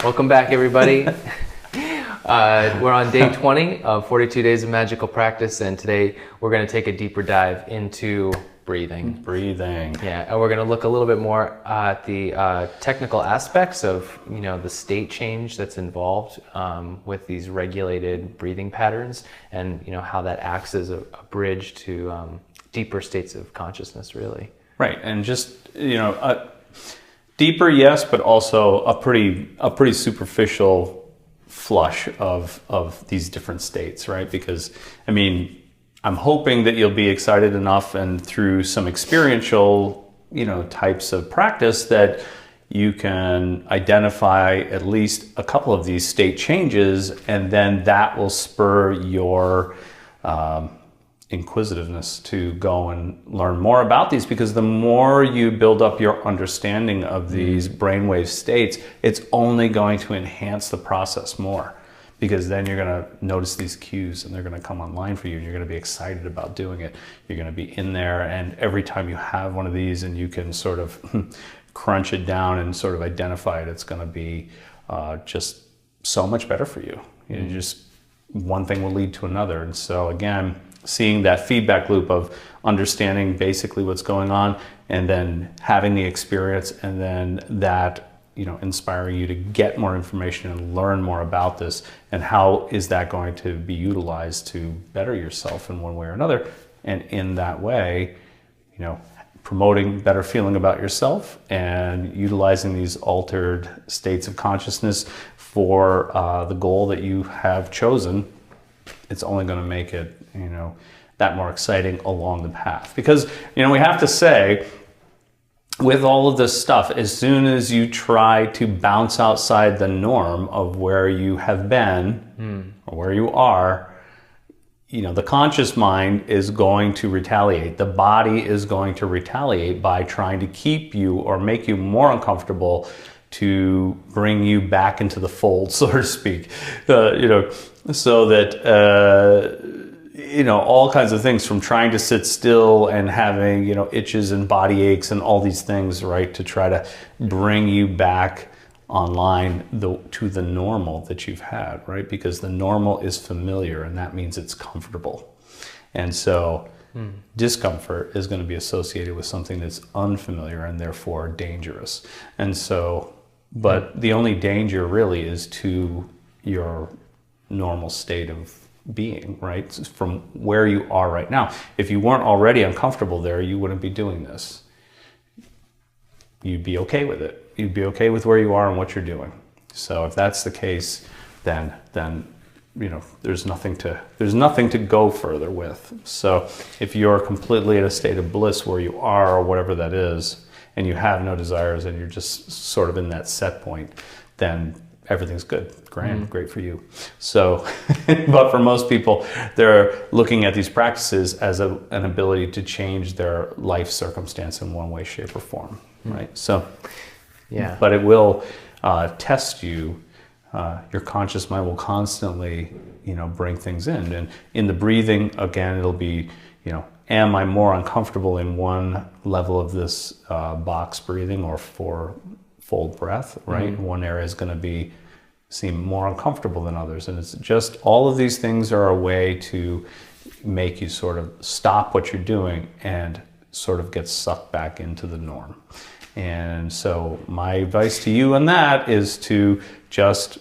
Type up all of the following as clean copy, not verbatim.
Welcome back, everybody. We're on day 20 of 42 Days of Magical Practice, and today we're going to take a deeper dive into breathing. Yeah, and we're going to look a little bit more at the technical aspects of, the state change that's involved with these regulated breathing patterns, and how that acts as a bridge to deeper states of consciousness, really. Right, and just deeper, yes, but also a pretty superficial flush of these different states, right? Because I'm hoping that you'll be excited enough, and through some experiential, types of practice, that you can identify at least a couple of these state changes, and then that will spur your inquisitiveness to go and learn more about these, because the more you build up your understanding of these brainwave states, it's only going to enhance the process more, because then you're going to notice these cues and they're going to come online for you, and you're going to be excited about doing it. You're going to be in there, and every time you have one of these and you can sort of crunch it down and sort of identify it, it's going to be just so much better for you. Just one thing will lead to another. And so again, seeing that feedback loop of understanding basically what's going on, and then having the experience, and then that, inspiring you to get more information and learn more about this, and how is that going to be utilized to better yourself in one way or another. And in that way, promoting better feeling about yourself and utilizing these altered states of consciousness for the goal that you have chosen, it's only going to make it, that more exciting along the path. Because, we have to say, with all of this stuff, as soon as you try to bounce outside the norm of where you have been or where you are, the conscious mind is going to retaliate. The body is going to retaliate by trying to keep you or make you more uncomfortable, to bring you back into the fold, so to speak, so that, all kinds of things, from trying to sit still and having, itches and body aches and all these things, right, to try to bring you back online to the normal that you've had, right? Because the normal is familiar, and that means it's comfortable. And so discomfort is going to be associated with something that's unfamiliar and therefore dangerous. And so, but the only danger really is to your normal state of being, right? From where you are right now. If you weren't already uncomfortable there, you wouldn't be doing this. You'd be okay with it. You'd be okay with where you are and what you're doing. So if that's the case, then there's nothing to go further with. So if you're completely in a state of bliss where you are, or whatever that is, and you have no desires, and you're just sort of in that set point, then everything's good, grand, great for you. So, but for most people, they're looking at these practices as an ability to change their life circumstance in one way, shape, or form, right? So, yeah. But it will test you. Your conscious mind will constantly, bring things in. And in the breathing, again, it'll be, am I more uncomfortable in one level of this box breathing or four-fold breath, right? One area is going to seem more uncomfortable than others. And it's just, all of these things are a way to make you sort of stop what you're doing and sort of get sucked back into the norm. And so my advice to you on that is to just,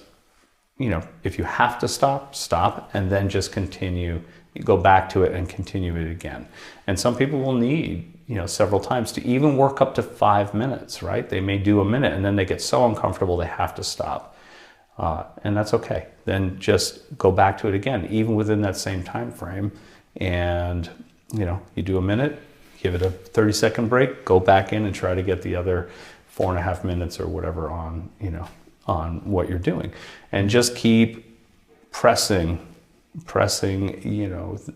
if you have to stop, and then just continue, go back to it and continue it again. And some people will need, several times to even work up to 5 minutes, right? They may do a minute, and then they get so uncomfortable they have to stop. And that's okay. Then just go back to it again, even within that same time frame. And, you do a minute, give it a 30-second break, go back in and try to get the other 4.5 minutes or whatever on, on what you're doing. And just keep pressing,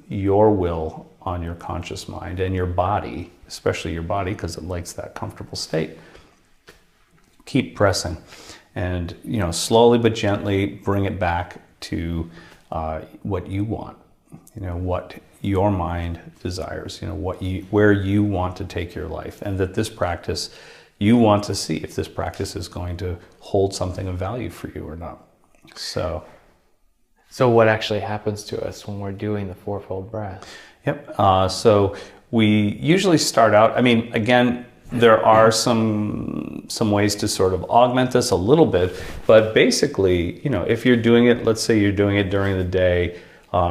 your will on your conscious mind and your body, especially your body, because it likes that comfortable state. Keep pressing, and slowly but gently bring it back to what you want, what your mind desires, where you want to take your life, and that this practice you want to see if this practice is going to hold something of value for you or not. So what actually happens to us when we're doing the fourfold breath? Yep. So we usually start out, I mean, again, there are some ways to sort of augment this a little bit, but basically, you know, if you're doing it, let's say you're doing it during the day,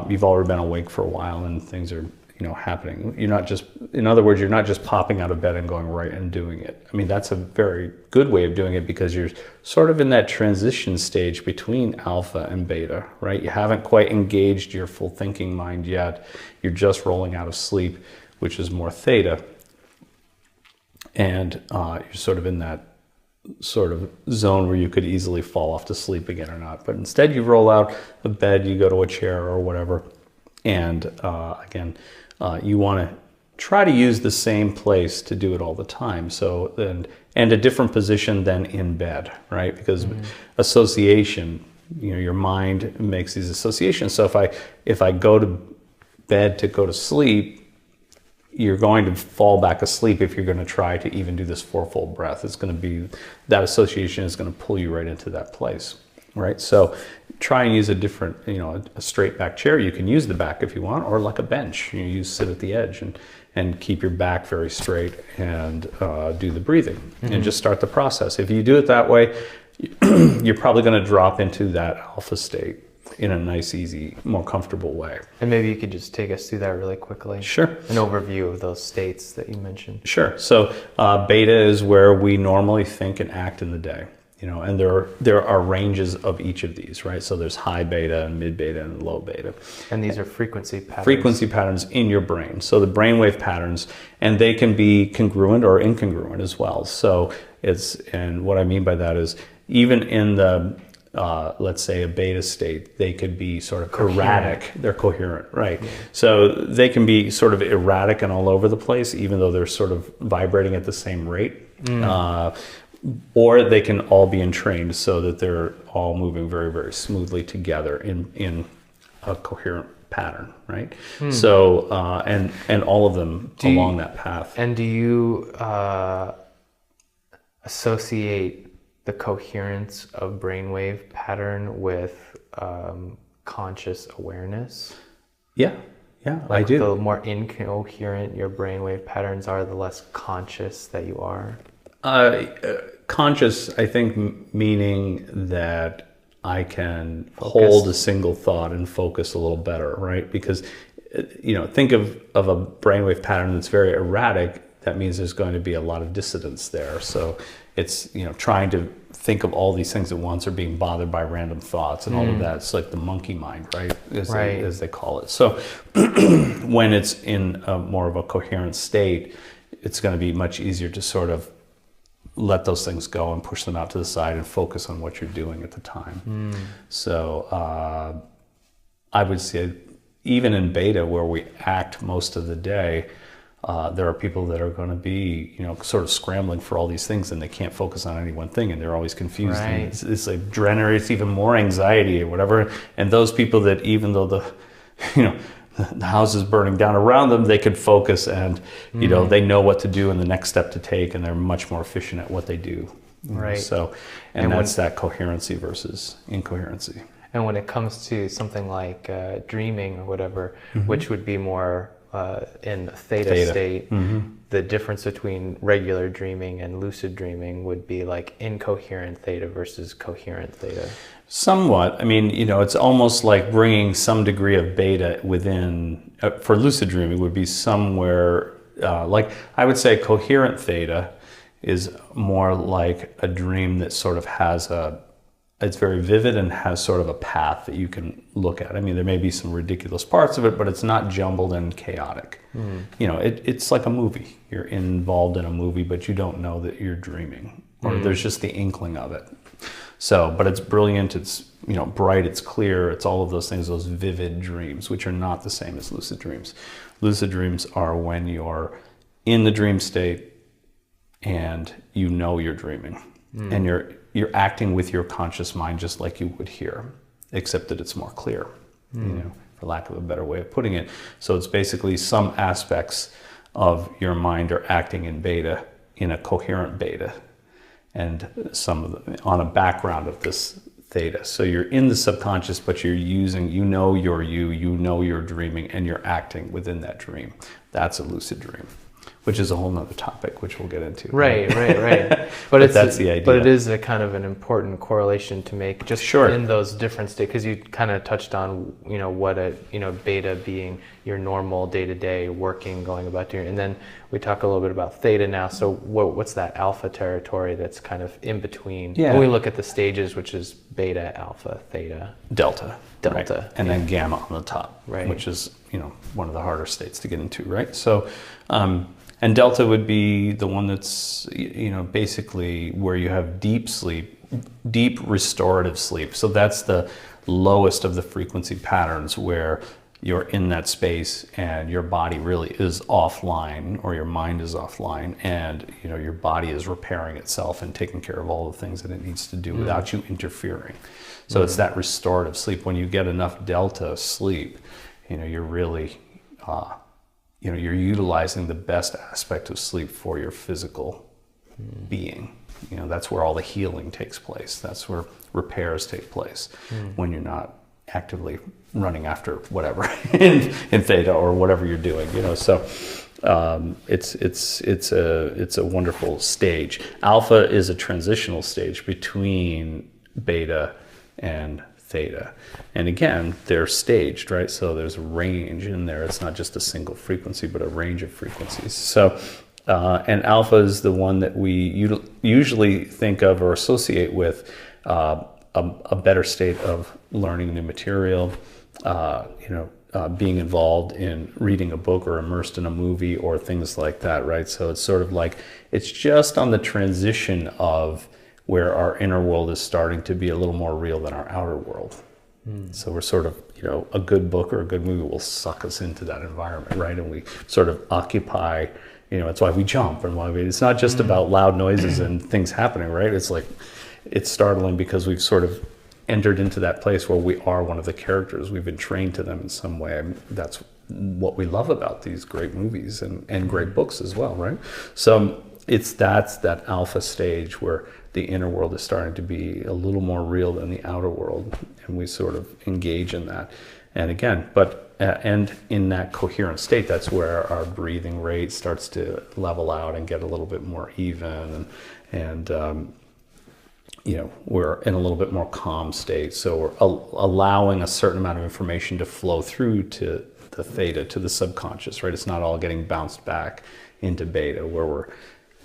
you've already been awake for a while and things are, you know, happening. You're not just, in other words, you're not just popping out of bed and going right and doing it. I mean, that's a very good way of doing it because you're sort of in that transition stage between alpha and beta, right? You haven't quite engaged your full thinking mind yet. You're just rolling out of sleep, which is more theta. And you're sort of in that sort of zone where you could easily fall off to sleep again or not. But instead you roll out of bed, you go to a chair or whatever. And again, you want to try to use the same place to do it all the time. So and a different position than in bed, right? Because association, you know, your mind makes these associations. So if I go to bed to go to sleep, you're going to fall back asleep if you're going to try to even do this fourfold breath. It's going to be, that association is going to pull you right into that place, right? So try and use a different, you know, a straight back chair. You can use the back if you want, or like a bench. You sit at the edge and keep your back very straight and do the breathing and just start the process. If you do it that way, you're probably going to drop into that alpha state in a nice, easy, more comfortable way. And maybe you could just take us through that really quickly. Sure. An overview of those states that you mentioned. Sure. So beta is where we normally think and act in the day, you know, and there are ranges of each of these, right? So there's high beta and mid beta and low beta. And these are frequency patterns. Frequency patterns in your brain. So the brainwave patterns, and they can be congruent or incongruent as well. So and what I mean by that is even in the let's say a beta state, they could be sort of erratic. They're coherent, right? Yeah. So they can be sort of erratic and all over the place, even though they're sort of vibrating at the same rate. Or they can all be entrained so that they're all moving very, very smoothly together in a coherent pattern, right? So, and all of them along that path. And do you associate the coherence of brainwave pattern with conscious awareness? Yeah, I do. The more incoherent your brainwave patterns are, the less conscious that you are. Conscious, I think, meaning that I can hold a single thought and focus a little better, right? Because, you know, think of a brainwave pattern that's very erratic. That means there's going to be a lot of dissonance there. So it's, you know, trying to think of all these things at once or being bothered by random thoughts and all of that. It's like the monkey mind, right? As they call it. So when it's in more of a coherent state, it's going to be much easier to sort of let those things go and push them out to the side and focus on what you're doing at the time. So I would say even in beta, where we act most of the day, there are people that are going to be, you know, sort of scrambling for all these things and they can't focus on any one thing and they're always confused. Right. And it's like generates even more anxiety or whatever. And those people that, even though the house is burning down around them, they could focus and, you know, they know what to do and the next step to take, and they're much more efficient at what they do. Right. So, and that's that coherency versus incoherency. And when it comes to something like dreaming or whatever, which would be more in theta state, the difference between regular dreaming and lucid dreaming would be like incoherent theta versus coherent theta. Somewhat. I mean, you know, it's almost like bringing some degree of beta within, for lucid dreaming would be somewhere, like I would say coherent theta is more like a dream that sort of has it's very vivid and has sort of a path that you can look at. I mean, there may be some ridiculous parts of it, but it's not jumbled and chaotic. You know, it's like a movie. You're involved in a movie, but you don't know that you're dreaming, or there's just the inkling of it. So, but it's brilliant, it's, you know, bright, it's clear, it's all of those things, those vivid dreams, which are not the same as lucid dreams. Lucid dreams are when you're in the dream state and you know you're dreaming, and you're acting with your conscious mind just like you would here, except that it's more clear, you know, for lack of a better way of putting it. So it's basically some aspects of your mind are acting in beta in a coherent beta, and on a background of this theta. So you're in the subconscious, but you're using, you know you're dreaming, and you're acting within that dream. That's a lucid dream, which is a whole nother topic, which we'll get into. Right. But that's the idea. But it is a kind of an important correlation to make, just in those different states, because you kind of touched on, what beta being your normal day-to-day working, going about doing, and then we talk a little bit about theta now. So what's that alpha territory that's kind of in between? Yeah. When we look at the stages, which is beta, alpha, theta, delta, right? And then gamma on the top, right? Which is one of the harder states to get into, right? So, and delta would be the one that's basically where you have deep sleep, deep restorative sleep. So that's the lowest of the frequency patterns, where you're in that space and your body really is offline, or your mind is offline, and your body is repairing itself and taking care of all the things that it needs to do without you interfering. So it's that restorative sleep. When you get enough delta sleep, you're really you're utilizing the best aspect of sleep for your physical being. That's where all the healing takes place. That's where repairs take place, when you're not actively running after whatever in theta or whatever you're doing. So it's a wonderful stage. Alpha is a transitional stage between beta and theta, and again, they're staged, right? So there's a range in there. It's not just a single frequency, but a range of frequencies. So and alpha is the one that we usually think of or associate with a better state of learning new material, being involved in reading a book or immersed in a movie or things like that, right? So it's sort of like, it's just on the transition of where our inner world is starting to be a little more real than our outer world. So we're sort of, a good book or a good movie will suck us into that environment, right? And we sort of occupy, it's why we jump, and why it's not just about loud noises and things happening, right? It's like, it's startling because we've sort of entered into that place where we are one of the characters. We've been trained to them in some way. That's what we love about these great movies and great books as well, right? So that's that alpha stage where the inner world is starting to be a little more real than the outer world, and we sort of engage in that. And again, and in that coherent state, that's where our breathing rate starts to level out and get a little bit more even, and we're in a little bit more calm state. So we're allowing a certain amount of information to flow through to the theta, to the subconscious, right? It's not all getting bounced back into beta, where we're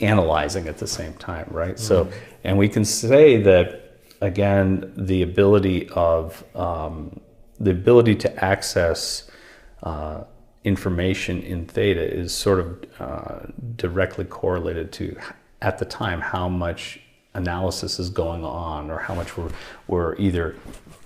analyzing at the same time, right? So, and we can say that, again, the ability to access information in theta is sort of directly correlated to, at the time, how much analysis is going on, or how much we're either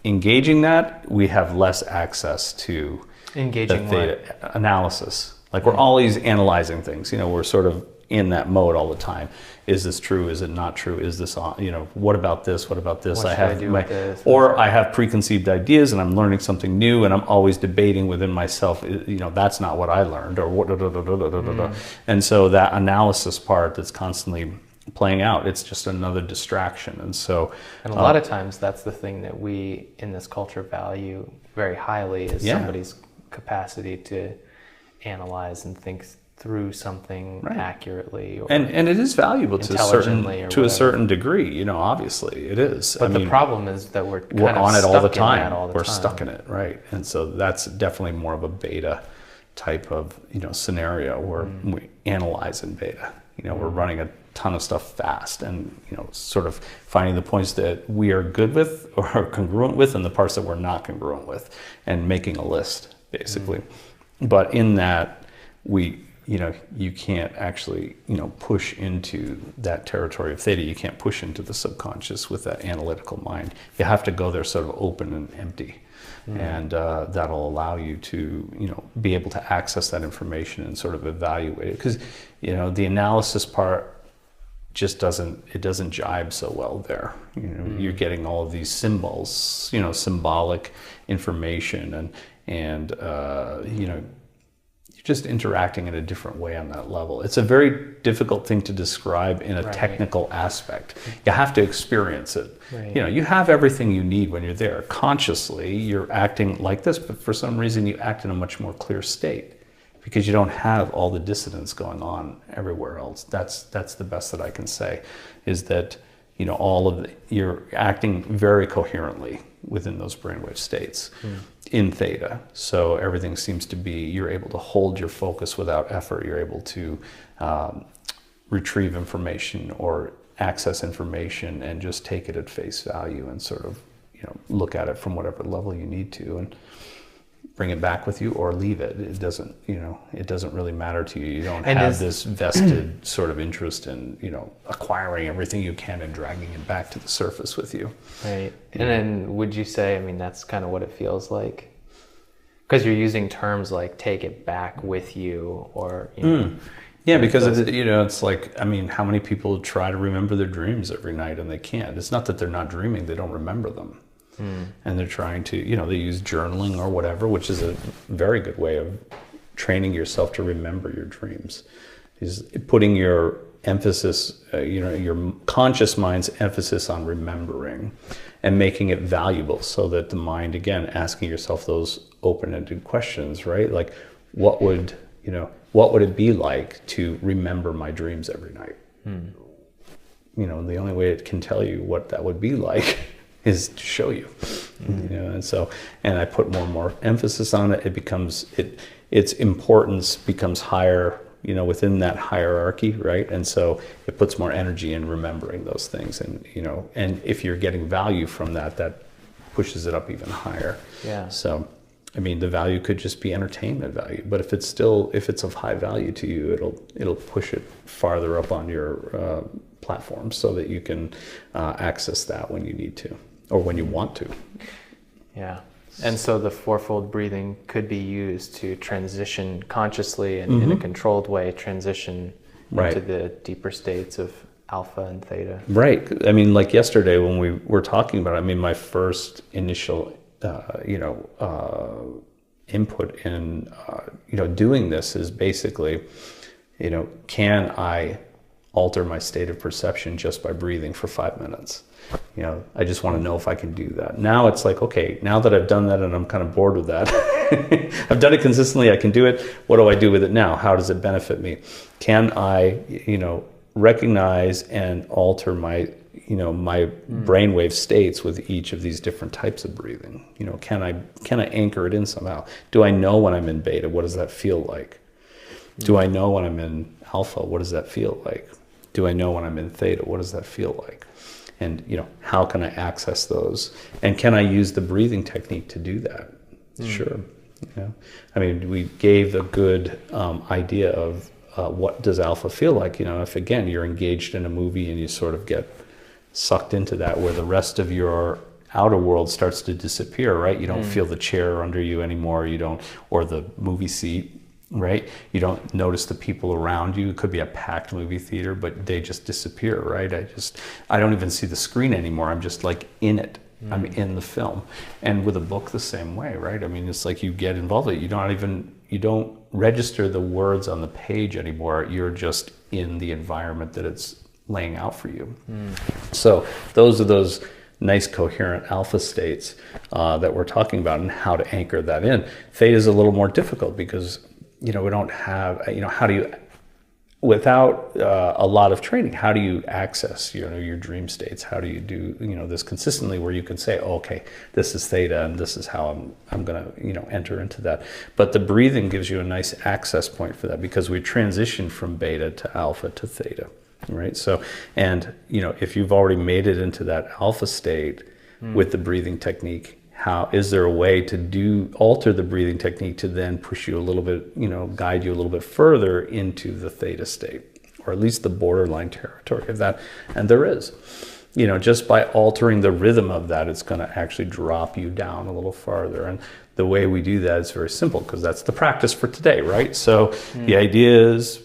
engaging that. We have less access to engaging the theta analysis. Like, we're always analyzing things. We're sort of in that mode all the time. Is this true? Is it not true? Is this on? What about this? What about this? What should I do with this? Or I have preconceived ideas, and I'm learning something new, and I'm always debating within myself. That's not what I learned, or what. And so that analysis part that's constantly playing out, it's just another distraction. And so, and a lot of times that's the thing that we in this culture value very highly, is somebody's capacity to analyze and think through something accurately, or and it is valuable to a certain degree. Obviously it is. But the problem is that we're on it all the time. We're stuck in it, right? And so that's definitely more of a beta type of scenario, where we analyze in beta. We're running a ton of stuff fast, and sort of finding the points that we are good with or are congruent with, and the parts that we're not congruent with, and making a list, basically. But in that, you can't actually push into that territory of theta. You can't push into the subconscious with that analytical mind. You have to go there sort of open and empty. And that'll allow you to be able to access that information and sort of evaluate it, because the analysis part just doesn't jibe so well there. You're getting all of these symbols, symbolic information, and you're just interacting in a different way on that level. It's a very difficult thing to describe in a technical aspect. You have to experience it. Right. You know, you have everything you need when you're there. Consciously, you're acting like this, but for some reason you act in a much more clear state because you don't have all the dissonance going on everywhere else. That's the best that I can say, is that, you know, you're acting very coherently within those brainwave states in theta. So everything seems to be, you're able to hold your focus without effort. You're able to retrieve information or access information and just take it at face value and sort of, you know, look at it from whatever level you need to and bring it back with you or leave it. It doesn't, you know, it doesn't really matter to you. You don't have this vested sort of interest in, you know, acquiring everything you can and dragging it back to the surface with you. Right. And then would you say, I mean, that's kind of what it feels like? Because you're using terms like take it back with you or, you know. Yeah, because, you know, it's like, I mean, how many people try to remember their dreams every night and they can't? It's not that they're not dreaming, they don't remember them. And they're trying to, you know, they use journaling or whatever, which is a very good way of training yourself to remember your dreams. Is putting your emphasis, you know, your conscious mind's emphasis on remembering and making it valuable so that the mind, again, asking yourself those open-ended questions, right? Like, what would it be like to remember my dreams every night? You know, the only way it can tell you what that would be like is to show you, you know, and I put more and more emphasis on it. It becomes, its importance becomes higher, you know, within that hierarchy, right? And so it puts more energy in remembering those things, and, you know, and if you're getting value from that, that pushes it up even higher. Yeah. So, I mean, the value could just be entertainment value, but if it's of high value to you, it'll push it farther up on your platform so that you can access that when you need to. Or when you want to. Yeah. And so the fourfold breathing could be used to transition consciously and in a controlled way, transition into the deeper states of alpha and theta. Right. I mean, like yesterday when we were talking about it, I mean, my first initial, input in, doing this is basically, you know, can I alter my state of perception just by breathing for 5 minutes? You know, I just want to know if I can do that. Now it's like, okay, now that I've done that and I'm kind of bored with that, I've done it consistently, I can do it. What do I do with it now? How does it benefit me? Can I, you know, recognize and alter my, you know, my brainwave states with each of these different types of breathing? You know, can I anchor it in somehow? Do I know when I'm in beta? What does that feel like? Do I know when I'm in alpha? What does that feel like? Do I know when I'm in theta? What does that feel like? And, you know, how can I access those? And can I use the breathing technique to do that? Sure. You know, I mean, we gave a good idea of what does alpha feel like. You know, if, again, you're engaged in a movie and you sort of get sucked into that where the rest of your outer world starts to disappear, right? You don't feel the chair under you anymore. You don't, or the movie seat. Right? You don't notice the people around you. It could be a packed movie theater, but they just disappear, right? I don't even see the screen anymore. I'm just like in it. I'm in the film. And with a book the same way, right? I mean, it's like you get involved with it. You don't register the words on the page anymore. You're just in the environment that it's laying out for you. So those are those nice coherent alpha states that we're talking about and how to anchor that in. Theta is a little more difficult because, you know, we don't have, you know, how do you, without a lot of training, how do you access, you know, your dream states? How do you do, you know, this consistently where you can say, oh, okay, this is theta and this is how I'm going to, you know, enter into that. But the breathing gives you a nice access point for that because we transition from beta to alpha to theta, right? So, and, you know, if you've already made it into that alpha state with the breathing technique, how is there a way to alter the breathing technique to then push you a little bit, you know, guide you a little bit further into the theta state, or at least the borderline territory of that? And there is, you know, just by altering the rhythm of that, it's going to actually drop you down a little farther. And the way we do that is very simple because that's the practice for today, right? So the idea is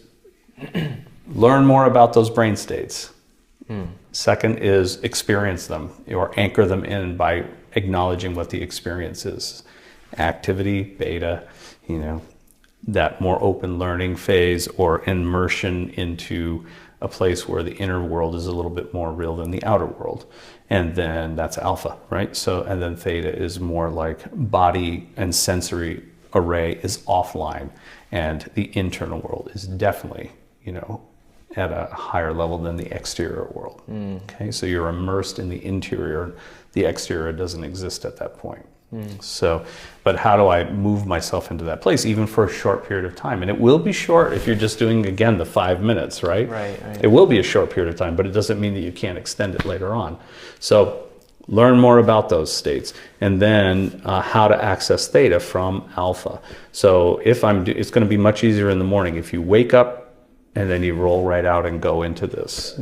learn more about those brain states. Second is experience them or anchor them in by acknowledging what the experience is. Activity, beta, you know, that more open learning phase or immersion into a place where the inner world is a little bit more real than the outer world. And then that's alpha, right? So, and then theta is more like body and sensory array is offline, and the internal world is definitely, at a higher level than the exterior world. Okay, so you're immersed in the interior. The exterior doesn't exist at that point. So, but how do I move myself into that place, even for a short period of time? And it will be short if you're just doing, again, the 5 minutes, right? Right. It will be a short period of time, but it doesn't mean that you can't extend it later on. So learn more about those states, and then how to access theta from alpha. So it's going to be much easier in the morning if you wake up and then you roll right out and go into this.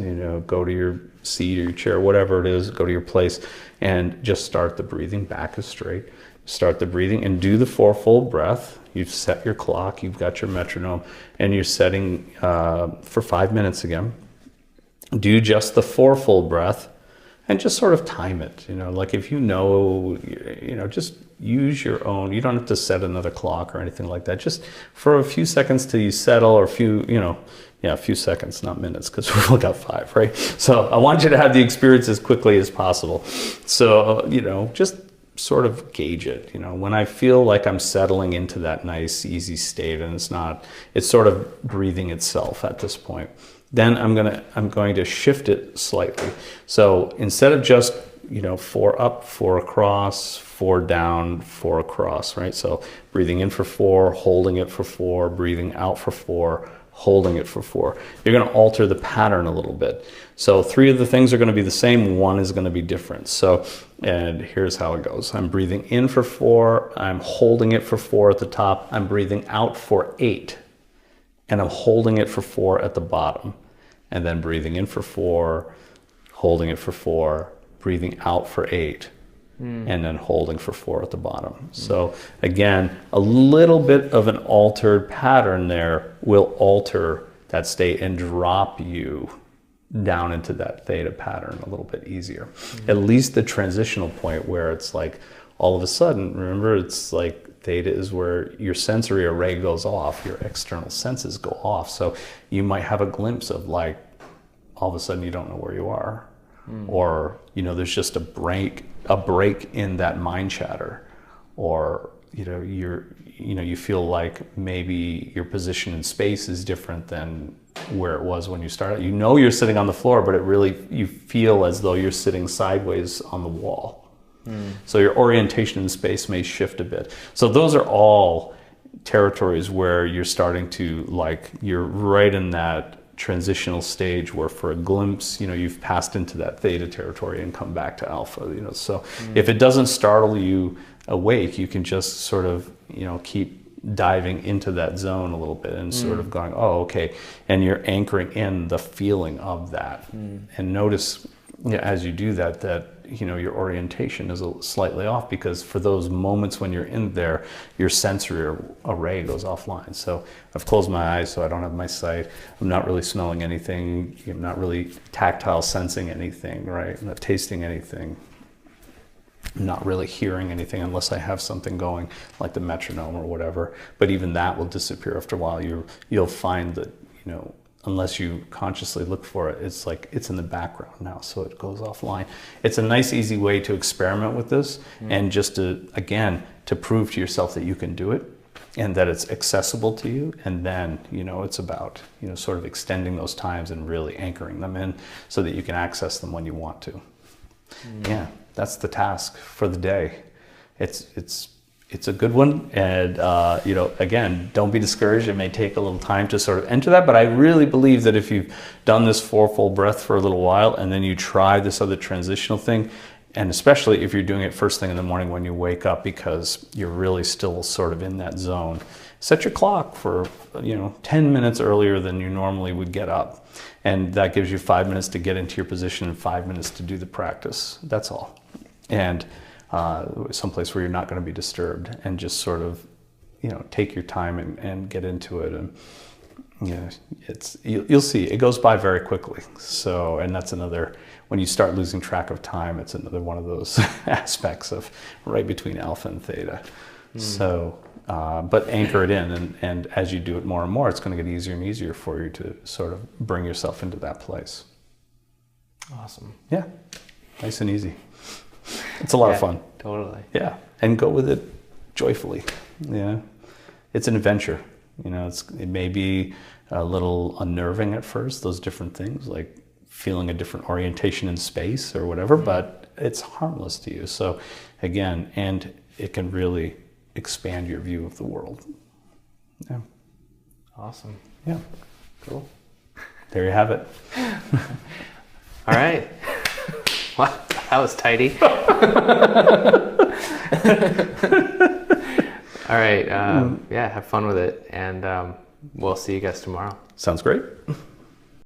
Go to your seat or your chair, whatever it is, go to your place, and just start the breathing back as straight. Start the breathing and do the 4-fold breath. You've set your clock, you've got your metronome, and you're setting for 5 minutes again. Do just the 4-fold breath and just sort of time it. Like if just use your own. You don't have to set another clock or anything like that. Just for a few seconds till you settle, or a few seconds, not minutes, because we've only got 5, right? So I want you to have the experience as quickly as possible. So, just sort of gauge it. When I feel like I'm settling into that nice, easy state, and it's sort of breathing itself at this point, then I'm going to shift it slightly. So instead of just 4 up, 4 across, 4 down, 4 across, right? So breathing in for 4, holding it for 4, breathing out for 4, holding it for 4. You're going to alter the pattern a little bit. So 3 of the things are going to be the same, 1 is going to be different. So, and here's how it goes. I'm breathing in for 4, I'm holding it for 4 at the top, I'm breathing out for 8, and I'm holding it for 4 at the bottom. And then breathing in for 4, holding it for 4, breathing out for 8, and then holding for 4 at the bottom. So again, a little bit of an altered pattern there will alter that state and drop you down into that theta pattern a little bit easier. At least the transitional point where it's like all of a sudden, remember, it's like theta is where your sensory array goes off, your external senses go off. So you might have a glimpse of like, all of a sudden you don't know where you are. Or, there's just a break in that mind chatter. Or, you feel like maybe your position in space is different than where it was when you started. You're sitting on the floor, but you feel as though you're sitting sideways on the wall. So your orientation in space may shift a bit. So those are all territories where you're starting to you're right in that transitional stage where for a glimpse, you've passed into that theta territory and come back to alpha, So if it doesn't startle you awake, you can just sort of, keep diving into that zone a little bit and sort of going, oh, okay. And you're anchoring in the feeling of that. And notice as you do that, your orientation is slightly off, because for those moments when you're in there, your sensory array goes offline. So I've closed my eyes so I don't have my sight. I'm not really smelling anything. I'm not really tactile sensing anything, right? I'm not tasting anything. I'm not really hearing anything unless I have something going like the metronome or whatever. But even that will disappear after a while. You'll find that, unless you consciously look for it, it's like it's in the background now, so it goes offline. It's a nice, easy way to experiment with this, and just to prove to yourself that you can do it and that it's accessible to you. And then, it's about, sort of extending those times and really anchoring them in so that you can access them when you want to. Yeah, that's the task for the day. It's a good one, and again, don't be discouraged. It may take a little time to sort of enter that, but I really believe that if you've done this 4-fold breath for a little while, and then you try this other transitional thing, and especially if you're doing it first thing in the morning when you wake up, because you're really still sort of in that zone, set your clock for 10 minutes earlier than you normally would get up, and that gives you 5 minutes to get into your position and 5 minutes to do the practice. That's all. And someplace where you're not going to be disturbed, and just sort of, take your time and get into it. And you'll see it goes by very quickly. So, and that's another, when you start losing track of time, it's another one of those aspects of right between alpha and theta. So but anchor it in, and as you do it more and more, it's going to get easier and easier for you to sort of bring yourself into that place. Awesome. Yeah, nice and easy. It's a lot of fun. Totally. Yeah, and go with it joyfully. Yeah, it's an adventure. You know, it may be a little unnerving at first, those different things, like feeling a different orientation in space or whatever, but it's harmless to you. So again, and it can really expand your view of the world. Yeah. Awesome. Yeah. Cool. There you have it. All right. Wow, that was tidy. All right. Yeah, have fun with it. And we'll see you guys tomorrow. Sounds great.